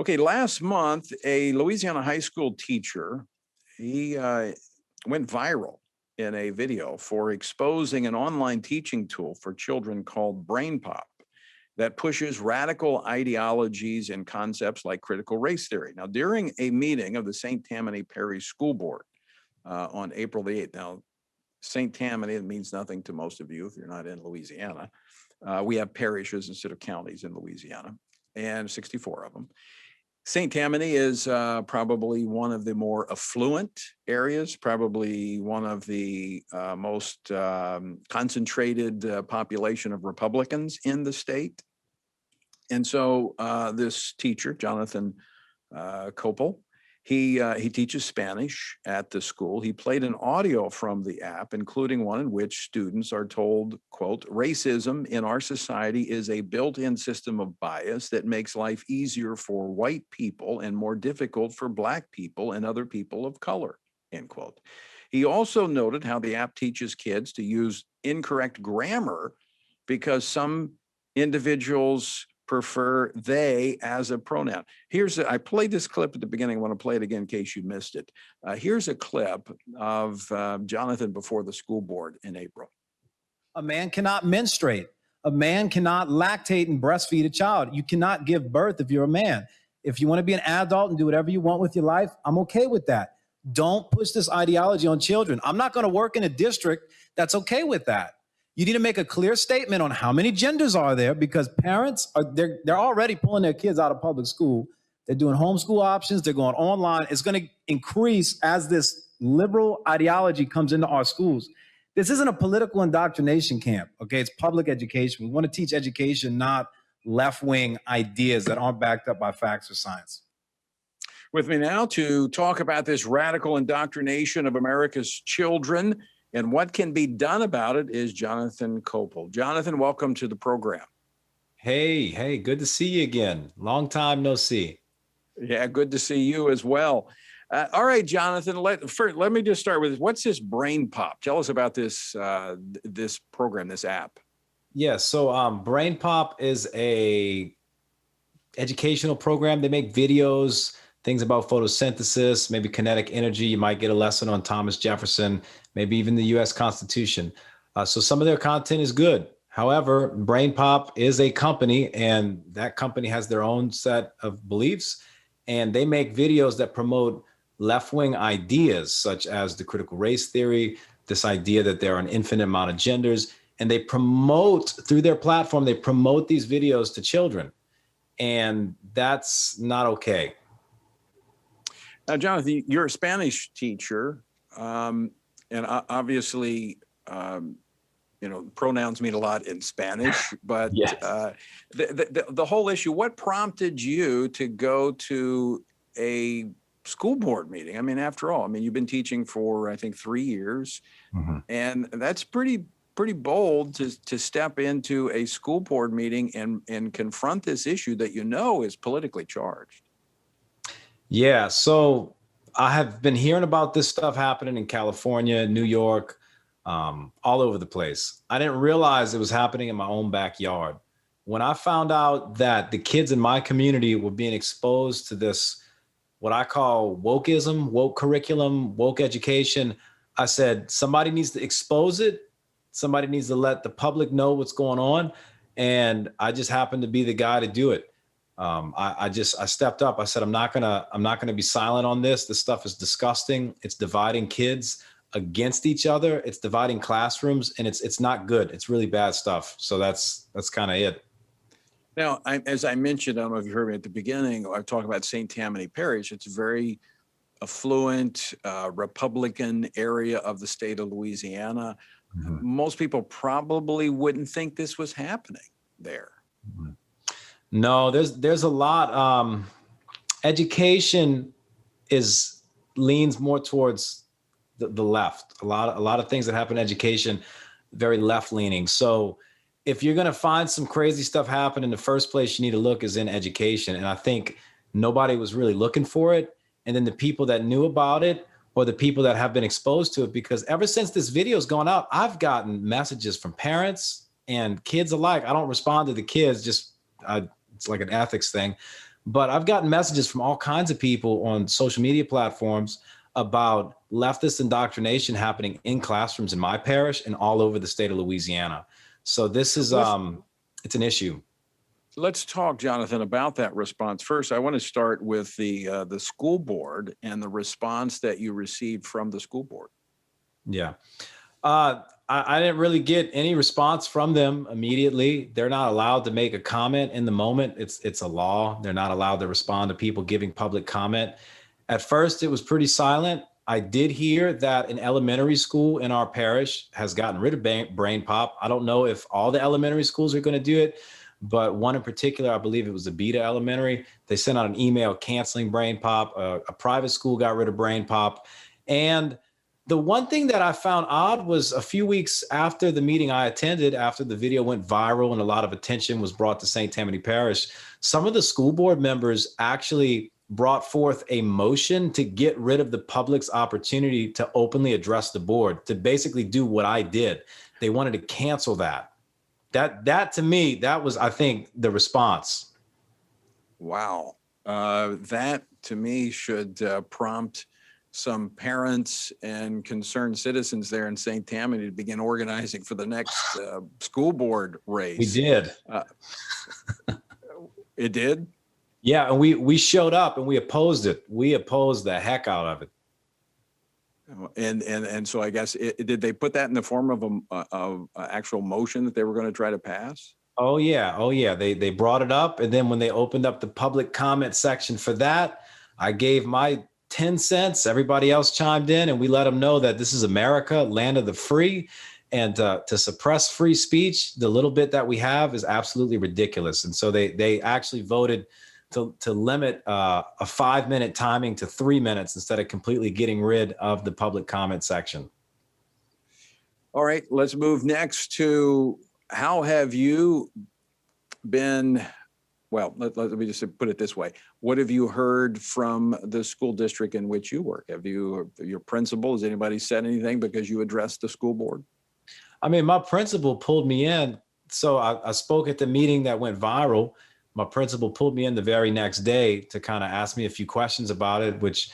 Okay, last month, a Louisiana high school teacher, he went viral in a video for exposing an online teaching tool for children called Brainpop that pushes radical ideologies and concepts like critical race theory. Now, during a meeting of the St. Tammany Parish School Board on April the 8th, now, St. Tammany, it means nothing to most of you if you're not in Louisiana. We have parishes instead of counties in Louisiana, and 64 of them. St. Tammany is probably one of the more affluent areas, probably one of the most concentrated population of Republicans in the state. And so this teacher, Jonathan Koeppel, he teaches Spanish at the school. He played an audio from the app, including one in which students are told, quote, "Racism in our society is a built-in system of bias that makes life easier for white people and more difficult for Black people and other people of color," end quote. He also noted how the app teaches kids to use incorrect grammar because some individuals prefer they as a pronoun. I played this clip at the beginning. I want to play it again in case you missed it. Here's a clip of Jonathan before the school board in April. A man cannot menstruate. A man cannot lactate and breastfeed a child. You cannot give birth if you're a man. If you want to be an adult and do whatever you want with your life, I'm okay with that. Don't push this ideology on children. I'm not going to work in a district that's okay with that. You need to make a clear statement on how many genders are there, because parents they're already pulling their kids out of public school. They're doing homeschool options. They're going online. It's going to increase as this liberal ideology comes into our schools. This isn't a political indoctrination camp, okay? It's public education. We want to teach education, not left-wing ideas that aren't backed up by facts or science. With me now to talk about this radical indoctrination of America's children and what can be done about it is Jonathan Koeppel. Jonathan, welcome to the program. Hey, good to see you again. Long time no see. Yeah, good to see you as well. All right, Jonathan, let me just start with, what's this Brainpop? Tell us about this this program, this app. Yeah, so Brainpop is a educational program. They make videos, things about photosynthesis, maybe kinetic energy. You might get a lesson on Thomas Jefferson, maybe even the U.S. Constitution. So some of their content is good. However, Brainpop is a company, and that company has their own set of beliefs, and they make videos that promote left-wing ideas, such as the critical race theory, this idea that there are an infinite amount of genders, and they promote, through their platform, they promote these videos to children, and that's not okay. Now, Jonathan, you're a Spanish teacher, and obviously, pronouns mean a lot in Spanish, but yes. The whole issue, what prompted you to go to a school board meeting? I mean, after all, you've been teaching for, I think, 3 years, and that's pretty bold to step into a school board meeting and confront this issue that is politically charged. Yeah, so I have been hearing about this stuff happening in California, New York, all over the place. I didn't realize it was happening in my own backyard. When I found out that the kids in my community were being exposed to this, what I call wokeism, woke curriculum, woke education, I said, somebody needs to expose it. Somebody needs to let the public know what's going on. And I just happened to be the guy to do it. I stepped up. I said, I'm not gonna be silent on this. This stuff is disgusting. It's dividing kids against each other. It's dividing classrooms, and it's not good. It's really bad stuff. So that's kind of it. Now, as I mentioned, I don't know if you heard me at the beginning, I talked about St. Tammany Parish. It's a very affluent Republican area of the state of Louisiana. Most people probably wouldn't think this was happening there. No, there's a lot. Education leans more towards the left. A lot of things that happen in education, very left leaning. So if you're going to find some crazy stuff happen, in the first place you need to look is in education. And I think nobody was really looking for it. And then the people that knew about it, or the people that have been exposed to it, because ever since this video's gone out, I've gotten messages from parents and kids alike. I don't respond to the kids, it's like an ethics thing. But I've gotten messages from all kinds of people on social media platforms about leftist indoctrination happening in classrooms in my parish and all over the state of Louisiana. So this is it's an issue. Let's talk, Jonathan, about that response. First, I want to start with the school board and the response that you received from the school board. Yeah. I didn't really get any response from them immediately. They're not allowed to make a comment in the moment. It's a law. They're not allowed to respond to people giving public comment. At first, it was pretty silent. I did hear that an elementary school in our parish has gotten rid of Brainpop. I don't know if all the elementary schools are going to do it, but one in particular, I believe it was the Beta Elementary. They sent out an email canceling Brainpop. A private school got rid of Brainpop. And the one thing that I found odd was a few weeks after the meeting I attended, after the video went viral and a lot of attention was brought to St. Tammany Parish, some of the school board members actually brought forth a motion to get rid of the public's opportunity to openly address the board, to basically do what I did. They wanted to cancel that. That to me, that was, I think, the response. Wow. That to me should prompt some parents and concerned citizens there in St. Tammany to begin organizing for the next school board race. We did. It did? Yeah, and we showed up and we opposed it. We opposed the heck out of it. And so I guess did they put that in the form of a actual motion that they were going to try to pass? Oh yeah. They brought it up, and then when they opened up the public comment section for that, I gave my 10 cents. Everybody else chimed in, and we let them know that this is America, land of the free, and to suppress free speech, the little bit that we have is absolutely ridiculous. And so they actually voted to limit a 5-minute timing to 3 minutes instead of completely getting rid of the public comment section. All right, let's move next to how have you been? Well, let me just put it this way. What have you heard from the school district in which you work? Have you, your principal, has anybody said anything because you addressed the school board? I mean, my principal pulled me in. So I spoke at the meeting that went viral. My principal pulled me in the very next day to kind of ask me a few questions about it, which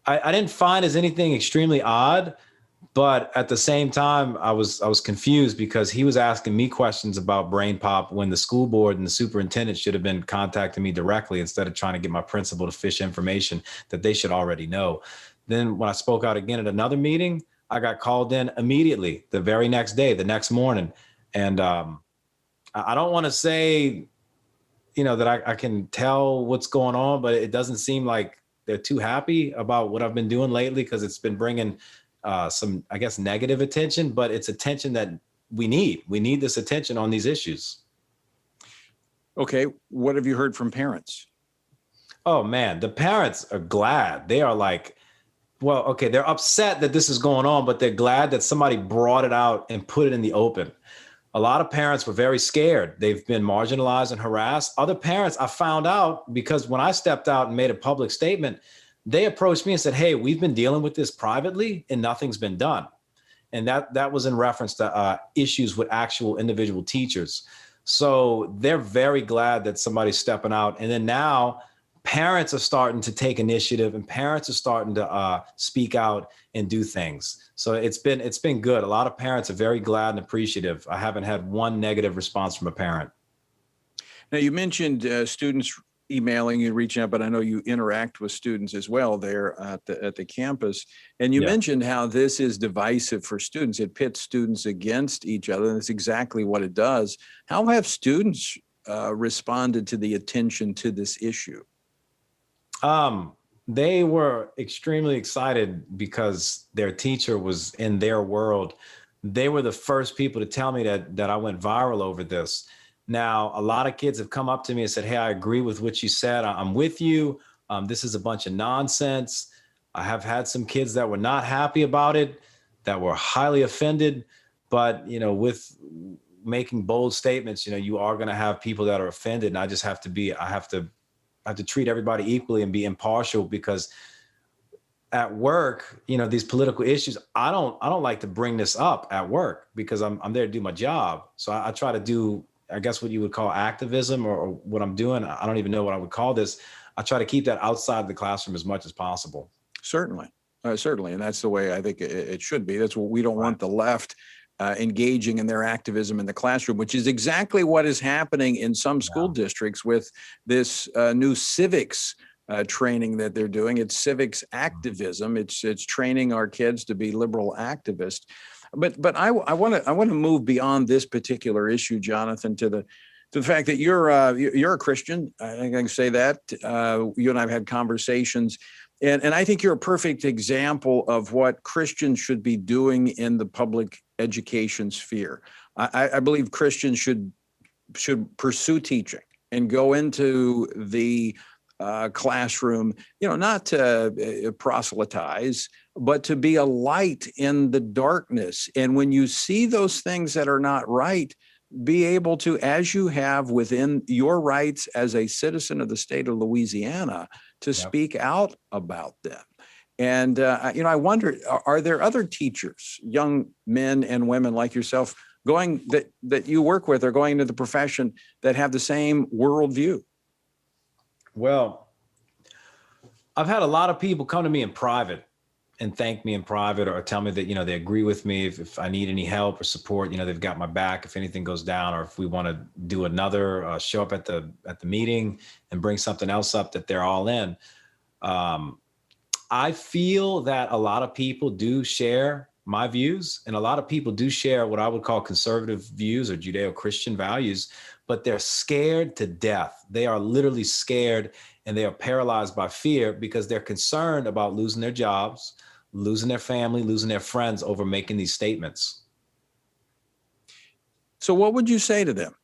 I didn't find as anything extremely odd. But at the same time, I was confused because he was asking me questions about Brainpop when the school board and the superintendent should have been contacting me directly instead of trying to get my principal to fish information that they should already know. Then when I spoke out again at another meeting, I got called in immediately the very next day, the next morning. And I don't want to say, that I can tell what's going on, but it doesn't seem like they're too happy about what I've been doing lately because it's been bringing some, I guess, negative attention, but it's attention that we need. We need this attention on these issues. Okay. What have you heard from parents? Oh man, the parents are glad. They are like, well, okay, they're upset that this is going on, but they're glad that somebody brought it out and put it in the open. A lot of parents were very scared. They've been marginalized and harassed. Other parents, I found out because when I stepped out and made a public statement, they approached me and said, hey, we've been dealing with this privately and nothing's been done. And that was in reference to issues with actual individual teachers. So they're very glad that somebody's stepping out. And then now parents are starting to take initiative and parents are starting to speak out and do things. So it's been good. A lot of parents are very glad and appreciative. I haven't had one negative response from a parent. Now, you mentioned students emailing you, reaching out, but I know you interact with students as well there at the campus. And you mentioned how this is divisive for students. It pits students against each other, and that's exactly what it does. How have students responded to the attention to this issue? They were extremely excited because their teacher was in their world. They were the first people to tell me that I went viral over this. Now, a lot of kids have come up to me and said, hey, I agree with what you said. I'm with you. This is a bunch of nonsense. I have had some kids that were not happy about it, that were highly offended. But, with making bold statements, you are going to have people that are offended. And I just have to treat everybody equally and be impartial because at work, these political issues, I don't like to bring this up at work because I'm there to do my job. So I try to do I guess what you would call activism or what I'm doing. I don't even know what I would call this. I try to keep that outside the classroom as much as possible. Certainly. Certainly. And that's the way I think it should be. That's what we don't Right. want the left engaging in their activism in the classroom, which is exactly what is happening in some school districts with this new civics training that they're doing. It's civics activism. It's training our kids to be liberal activists. But I want to move beyond this particular issue, Jonathan, to the fact that you're a Christian. I think I can say that. You and I have had conversations. And I think you're a perfect example of what Christians should be doing in the public education sphere. I believe Christians should pursue teaching and go into the classroom, not to proselytize, but to be a light in the darkness. And when you see those things that are not right, be able to, as you have within your rights as a citizen of the state of Louisiana, to speak out about them. And, I wonder, are there other teachers, young men and women like yourself, that you work with or going into the profession that have the same worldview? Well, I've had a lot of people come to me in private and thank me in private or tell me that, they agree with me. If I need any help or support, they've got my back if anything goes down, or if we want to do another show up at the meeting and bring something else up, that they're all in. I feel that a lot of people do share my views, and a lot of people do share what I would call conservative views or Judeo-Christian values, but they're scared to death. They are literally scared, and they are paralyzed by fear because they're concerned about losing their jobs, losing their family, losing their friends over making these statements. So what would you say to them?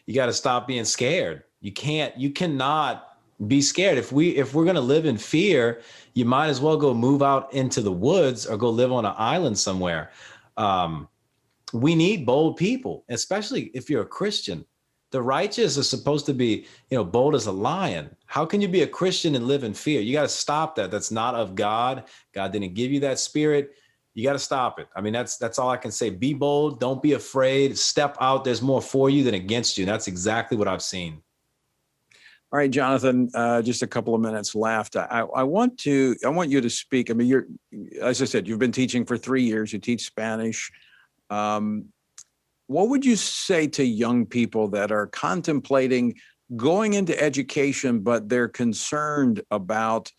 You got to stop being scared. You cannot be scared. If we're going to live in fear, you might as well go move out into the woods or go live on an island somewhere. We need bold people, especially if you're a Christian. The righteous are supposed to be, bold as a lion. How can you be a Christian and live in fear? You got to stop that. That's not of God. God didn't give you that spirit. You got to stop it. I mean, that's all I can say. Be bold. Don't be afraid. Step out. There's more for you than against you. That's exactly what I've seen. All right, Jonathan, just a couple of minutes left. I want you to speak. I mean, as I said, you've been teaching for 3 years. You teach Spanish. What would you say to young people that are contemplating going into education, but they're concerned about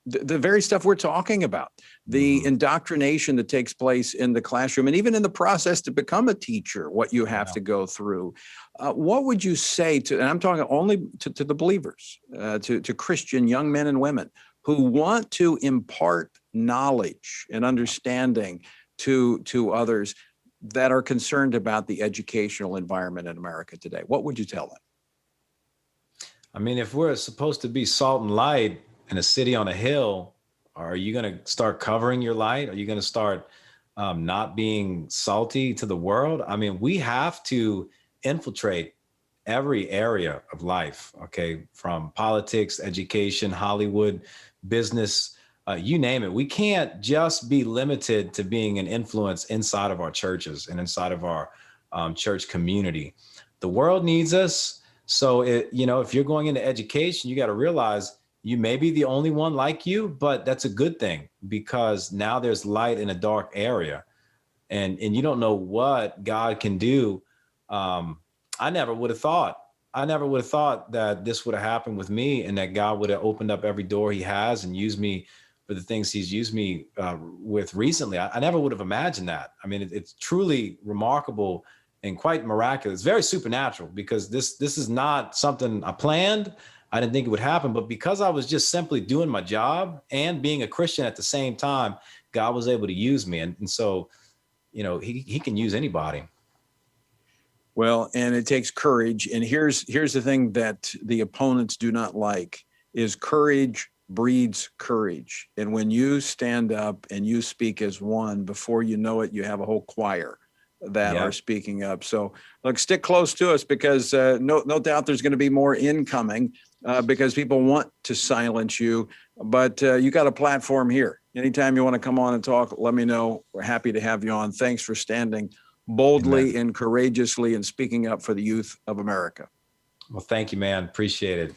the very stuff we're talking about, the indoctrination that takes place in the classroom, and even in the process to become a teacher, what you have to go through? What would you say to, and I'm talking only to the believers, to Christian young men and women who want to impart knowledge and understanding to others that are concerned about the educational environment in America today? What would you tell them? I mean, if we're supposed to be salt and light in a city on a hill, are you going to start covering your light? Are you going to start not being salty to the world? I mean, we have to infiltrate every area of life, okay? From politics, education, Hollywood, business, you name it. We can't just be limited to being an influence inside of our churches and inside of our church community. The world needs us. So, if you're going into education, you got to realize you may be the only one like you, but that's a good thing because now there's light in a dark area, and you don't know what God can do. I never would have thought that this would have happened with me, and that God would have opened up every door he has and used me for the things he's used me with recently. I never would have imagined that. I mean, it's truly remarkable and quite miraculous. It's very supernatural because this is not something I planned. I didn't think it would happen, but because I was just simply doing my job and being a Christian at the same time, God was able to use me. And so, he can use anybody. Well, and it takes courage. And here's the thing that the opponents do not like is courage breeds courage. And when you stand up and you speak as one, before you know it, you have a whole choir that are speaking up. So look, stick close to us because no doubt there's going to be more incoming because people want to silence you, but you got a platform here. Anytime you want to come on and talk, let me know. We're happy to have you on. Thanks for standing boldly and courageously in speaking up for the youth of America. Well, thank you, man. Appreciate it.